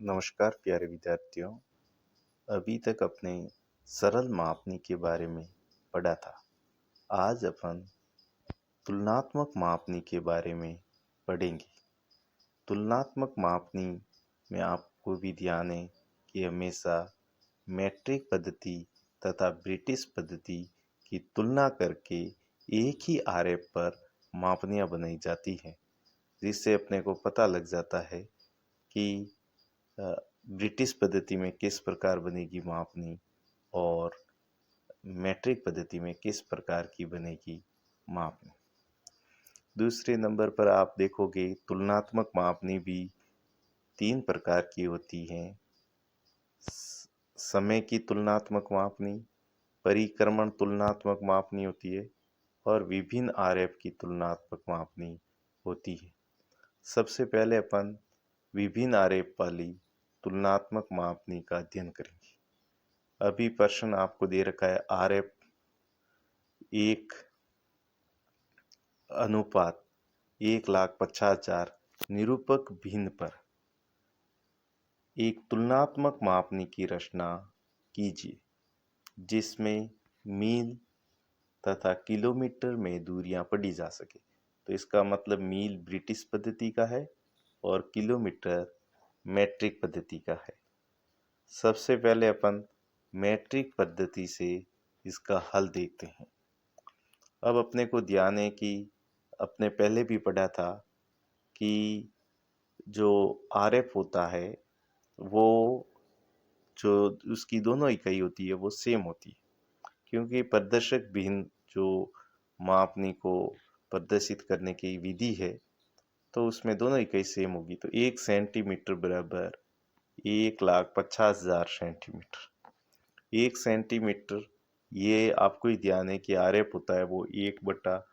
नमस्कार प्यारे विद्यार्थियों। अभी तक अपने सरल मापनी के बारे में पढ़ा था। आज अपन तुलनात्मक मापनी के बारे में पढ़ेंगे। तुलनात्मक मापनी में आपको भी ध्यान है कि हमेशा मैट्रिक पद्धति तथा ब्रिटिश पद्धति की तुलना करके एक ही आरेख पर मापनियाँ बनाई जाती हैं, जिससे अपने को पता लग जाता है कि ब्रिटिश पद्धति में किस प्रकार बनेगी मापनी और मैट्रिक पद्धति में किस प्रकार की बनेगी मापनी। दूसरे नंबर पर आप देखोगे तुलनात्मक मापनी भी 3 प्रकार की होती हैं। समय की तुलनात्मक मापनी, परिक्रमण तुलनात्मक मापनी होती है और विभिन्न आरेख की तुलनात्मक मापनी होती है। सबसे पहले अपन विभिन्न आरेख वाली तुलनात्मक मापनी का अध्ययन करेंगे। अभी प्रश्न आपको दे रखा है आरएफ 1 अनुपात 1,50,000 निरूपक भिन्न पर एक तुलनात्मक मापनी की रचना कीजिए, जिसमें मील तथा किलोमीटर में दूरियां पढ़ी जा सके। तो इसका मतलब मील ब्रिटिश पद्धति का है और किलोमीटर मैट्रिक पद्धति का है। सबसे पहले अपन मैट्रिक पद्धति से इसका हल देखते हैं। अब अपने को ध्यान है कि अपने पहले भी पढ़ा था कि जो आरएफ होता है वो जो उसकी दोनों इकाई होती है वो सेम होती है, क्योंकि प्रदर्शक भिन्न जो मापनी को प्रदर्शित करने की विधि है तो उसमें दोनों इकाई सेम होगी। तो 1 सेंटीमीटर बराबर 1,50,000 सेंटीमीटर। 1 सेंटीमीटर ये आपको ही ध्यान है कि आरएफ होता है वो 1 बटा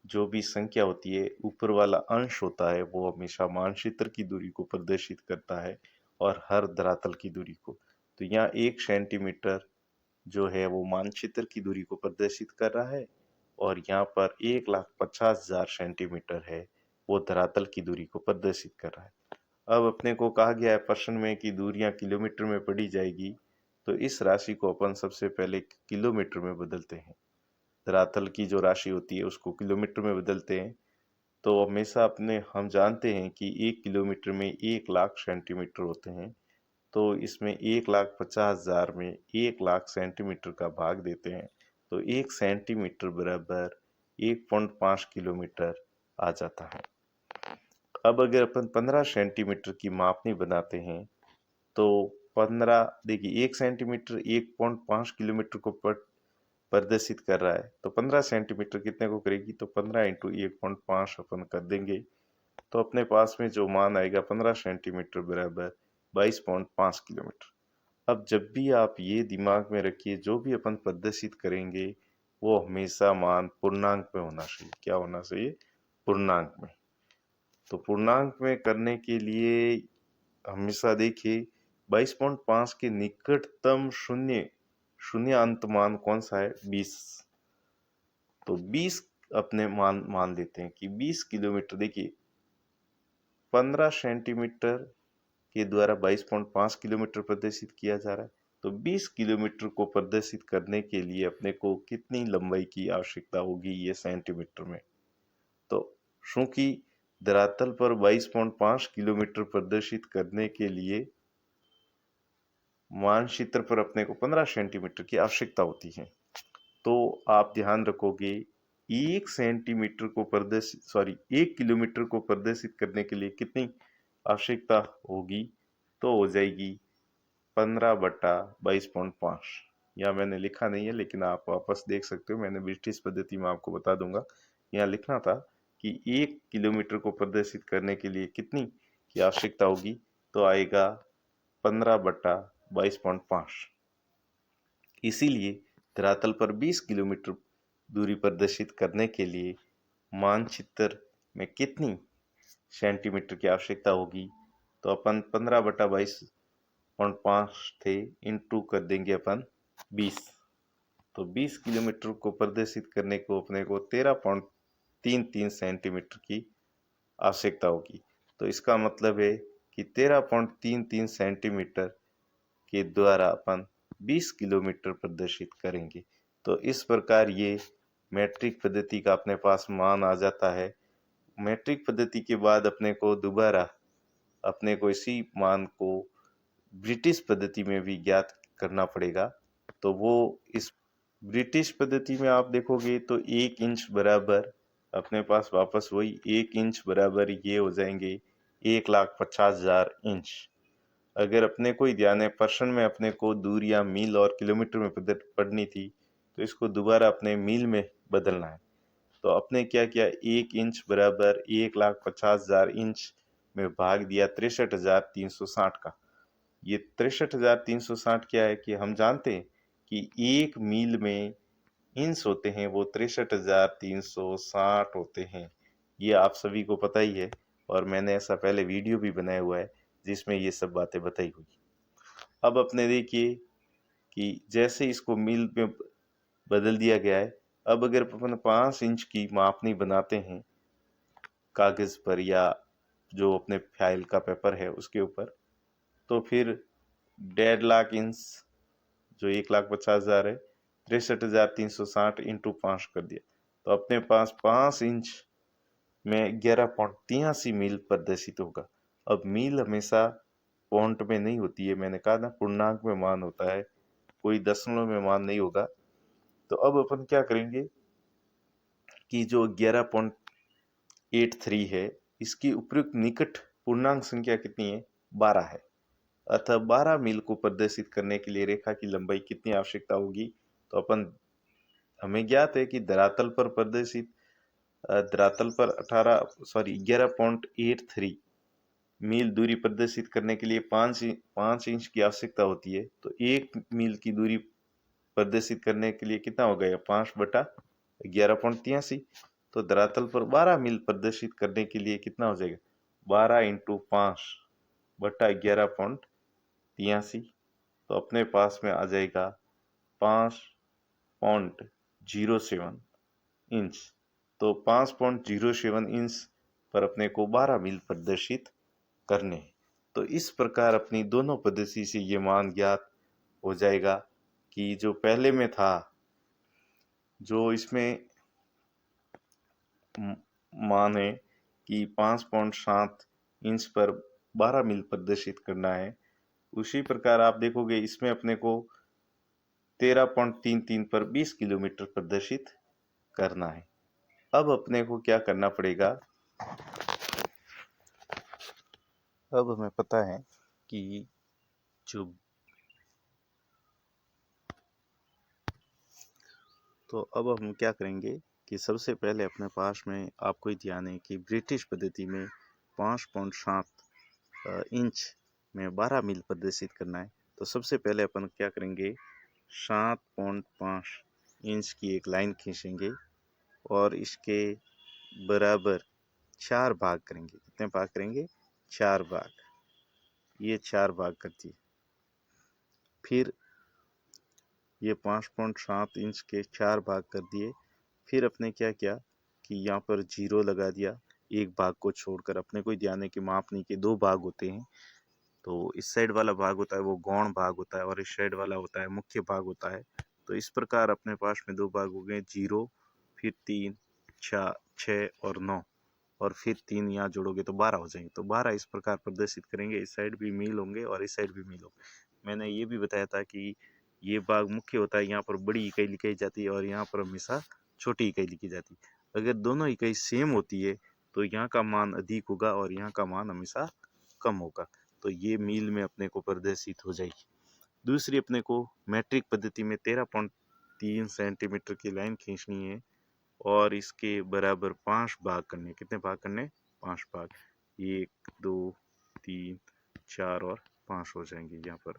जो भी संख्या होती है ऊपर वाला अंश होता है वो हमेशा मानचित्र की दूरी को प्रदर्शित करता है और हर धरातल की दूरी को। तो यहाँ 1 सेंटीमीटर जो है वो मानचित्र की दूरी को प्रदर्शित कर रहा है और यहाँ पर 1,50,000 सेंटीमीटर है वो धरातल की दूरी को प्रदर्शित कर रहा है। अब अपने को कहा गया है प्रश्न में कि दूरियां किलोमीटर में पढ़ी जाएगी, तो इस राशि को अपन सबसे पहले किलोमीटर में बदलते हैं। धरातल की जो राशि होती है उसको किलोमीटर में बदलते हैं। तो हमेशा अपने हम जानते हैं कि 1 किलोमीटर में 1,00,000 सेंटीमीटर होते हैं। तो इसमें 1,50,000 में 1,00,000 सेंटीमीटर का भाग देते हैं, तो 1 सेंटीमीटर बराबर 1.5 किलोमीटर आ जाता है। अब अगर अपन 15 सेंटीमीटर की मापनी बनाते हैं तो 15 देखिए 1 सेंटीमीटर 1.5 किलोमीटर को प्रदर्शित कर रहा है, तो 15 सेंटीमीटर कितने को करेगी, तो 15 इंटू 1.5 अपन कर देंगे तो अपने पास में जो मान आएगा 15 सेंटीमीटर बराबर 22.5 किलोमीटर। अब जब भी आप ये दिमाग में रखिए, जो भी अपन प्रदर्शित करेंगे वो हमेशा मान पूर्णांक में होना चाहिए। क्या होना चाहिए? पूर्णांक में। तो पूर्णांक में करने के लिए हमेशा देखिए 22.5 के निकटतम शून्य अंत मान कौन सा है? 20। तो 20 अपने मान लेते हैं कि 20 किलोमीटर। देखिए 15 सेंटीमीटर के द्वारा 22.5 किलोमीटर प्रदर्शित किया जा रहा है, तो 20 किलोमीटर को प्रदर्शित करने के लिए अपने को कितनी लंबाई की आवश्यकता होगी ये सेंटीमीटर में। तो चूंकि धरातल पर 22.5 किलोमीटर प्रदर्शित करने के लिए मानचित्र पर अपने को 15 सेंटीमीटर की आवश्यकता होती है, तो आप ध्यान रखोगे 1 सेंटीमीटर को प्रदर्शित 1 किलोमीटर को प्रदर्शित करने के लिए कितनी आवश्यकता होगी, तो हो जाएगी 15/22.5। यहाँ मैंने लिखा नहीं है लेकिन आप वापस देख सकते हो, मैंने ब्रिटिश पद्धति में आपको बता दूंगा। यहाँ लिखना था कि 1 किलोमीटर को प्रदर्शित करने के लिए कितनी की आवश्यकता होगी, तो आएगा 15/22.5। इसीलिए धरातल पर 20 किलोमीटर दूरी प्रदर्शित करने के लिए मानचित्र में कितनी सेंटीमीटर की आवश्यकता होगी, तो अपन 15/22.5 थे इंटू कर देंगे अपन 20। तो 20 किलोमीटर को प्रदर्शित करने को अपने को 13.33 सेंटीमीटर की आवश्यकता होगी। तो इसका मतलब है कि 13.33 सेंटीमीटर के द्वारा अपन 20 किलोमीटर प्रदर्शित करेंगे। तो इस प्रकार ये मैट्रिक पद्धति का अपने पास मान आ जाता है। मैट्रिक पद्धति के बाद अपने को दोबारा अपने को इसी मान को ब्रिटिश पद्धति में भी ज्ञात करना पड़ेगा। तो वो इस ब्रिटिश पद्धति में आप देखोगे तो 1 इंच बराबर अपने पास वापस वही 1 इंच बराबर ये हो जाएंगे 1,50,000 इंच। अगर अपने को ही ध्यान है पर्सन में अपने को दूरियां मील और किलोमीटर में पढ़नी थी, तो इसको दोबारा अपने मील में बदलना है। तो अपने क्या किया, 1 इंच बराबर 1,50,000 इंच में भाग दिया 63,360 का। ये 63,360 क्या है कि हम जानते हैं कि 1 मील में इंच होते हैं वो 63,360 होते हैं। ये आप सभी को पता ही है और मैंने ऐसा पहले वीडियो भी बनाया हुआ है जिसमें ये सब बातें बताई हुई। अब अपने देखिए कि जैसे इसको मील में बदल दिया गया है। अब अगर अपन 5 इंच की मापनी बनाते हैं कागज पर या जो अपने फाइल का पेपर है उसके ऊपर, तो फिर 1.5 इंच जो 1,50,000 है 63,360 इंटू 5 कर दिया, तो अपने पास 5 इंच में 11.83 मील प्रदर्शित होगा। अब मील हमेशा पॉइंट में नहीं होती है, मैंने कहा ना पूर्णांक में मान होता है, कोई दशमलव में मान नहीं होगा। तो अब अपन क्या करेंगे कि जो 11.83 है इसकी उपयुक्त निकट पूर्णांक संख्या कितनी है, 12 है। अतः 12 मील को प्रदर्शित करने के लिए रेखा की लंबाई कितनी आवश्यकता होगी, तो अपन हमें ज्ञात है कि धरातल पर प्रदर्शित धरातल पर 11.83 मील दूरी प्रदर्शित करने के लिए 5 इंच की आवश्यकता होती है। तो 1 मील की दूरी प्रदर्शित करने के लिए कितना हो गया, 5/11.83। तो धरातल पर 12 मील प्रदर्शित करने के लिए कितना हो जाएगा, 12 इंटू 5/11.83। तो अपने पास में आ जाएगा 5.07 इंच। तो 5.07 इंच पर अपने को 12 मील प्रदर्शित करने हैं। तो इस प्रकार अपनी दोनों पद्धति से ये मान ज्ञात हो जाएगा कि जो पहले में था, जो इसमें मान है कि 5.7 इंच पर 12 मील प्रदर्शित करना है, उसी प्रकार आप देखोगे इसमें अपने को 13.33 पर 20 किलोमीटर प्रदर्शित करना है। अब अपने को क्या करना पड़ेगा, अब हमें पता है कि जो तो अब हम क्या करेंगे कि सबसे पहले अपने पास में आपको ही ध्यान है कि ब्रिटिश पद्धति में 5.7 इंच में 12 मील प्रदर्शित करना है। तो सबसे पहले अपन क्या करेंगे, 7.5 इंच की एक लाइन खींचेंगे और इसके बराबर 4 भाग करेंगे। कितने भाग करेंगे, 4 भाग। ये 4 भाग कर दिए। फिर ये 5.7 इंच के 4 भाग कर दिए। फिर अपने क्या किया कि यहाँ पर 0 लगा दिया एक भाग को छोड़कर। अपने को ध्यान है कि मापनी के 2 भाग होते हैं। तो इस साइड वाला भाग होता है वो गौण भाग होता है और इस साइड वाला होता है मुख्य भाग होता है। तो इस प्रकार अपने पास में 2 भाग हो गए, 0 फिर 3 6 और 9 और फिर 3 यहाँ जोड़ोगे तो 12 हो जाएंगे। तो 12 इस प्रकार प्रदर्शित करेंगे। इस साइड भी मील होंगे और इस साइड भी मील होंगे। मैंने ये भी बताया था कि ये भाग मुख्य होता है, यहाँ पर बड़ी इकाई लिखी जाती है और यहाँ पर हमेशा छोटी इकाई लिखी जाती है। अगर दोनों इकाई सेम होती है तो यहाँ का मान अधिक होगा और यहाँ का मान हमेशा कम होगा। तो ये मील में अपने को प्रदर्शित हो जाएगी। दूसरी अपने को मैट्रिक पद्धति में 13.3 सेंटीमीटर की लाइन खींचनी है और इसके बराबर 5 भाग करने। कितने भाग करने, 5 भाग। 1 2 3 4 और 5 हो जाएंगे, यहाँ पर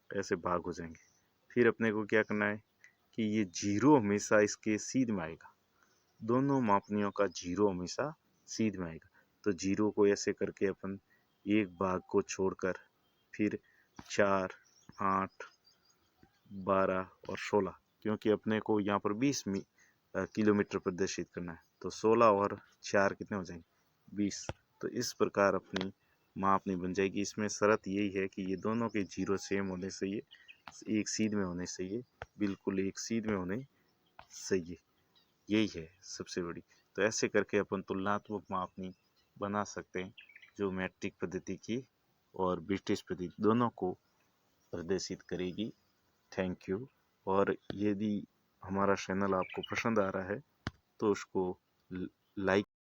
ऐसे भाग हो जाएंगे। फिर अपने को क्या करना है कि ये 0 हमेशा इसके सीध में आएगा। दोनों मापनियों का 0 हमेशा सीध में आएगा। तो 0 को ऐसे करके अपन एक भाग को छोड़कर फिर 4 8 12 और 16, क्योंकि अपने को यहाँ पर 20 किलोमीटर प्रदर्शित करना है। तो 16 और 4 कितने हो जाएंगे, 20। तो इस प्रकार अपनी माप नहीं बन जाएगी। इसमें शर्त यही है कि ये दोनों के जीरो सेम होने चाहिए, एक सीध में होने चाहिए, बिल्कुल एक सीध में होने चाहिए। यही है सबसे बड़ी। तो ऐसे करके अपन तुलनात्मक मापनी बना सकते हैं जो मैट्रिक पद्धति की और ब्रिटिश पद्धति दोनों को प्रदर्शित करेगी। Thank you. और यदि हमारा चैनल आपको पसंद आ रहा है तो उसको लाइक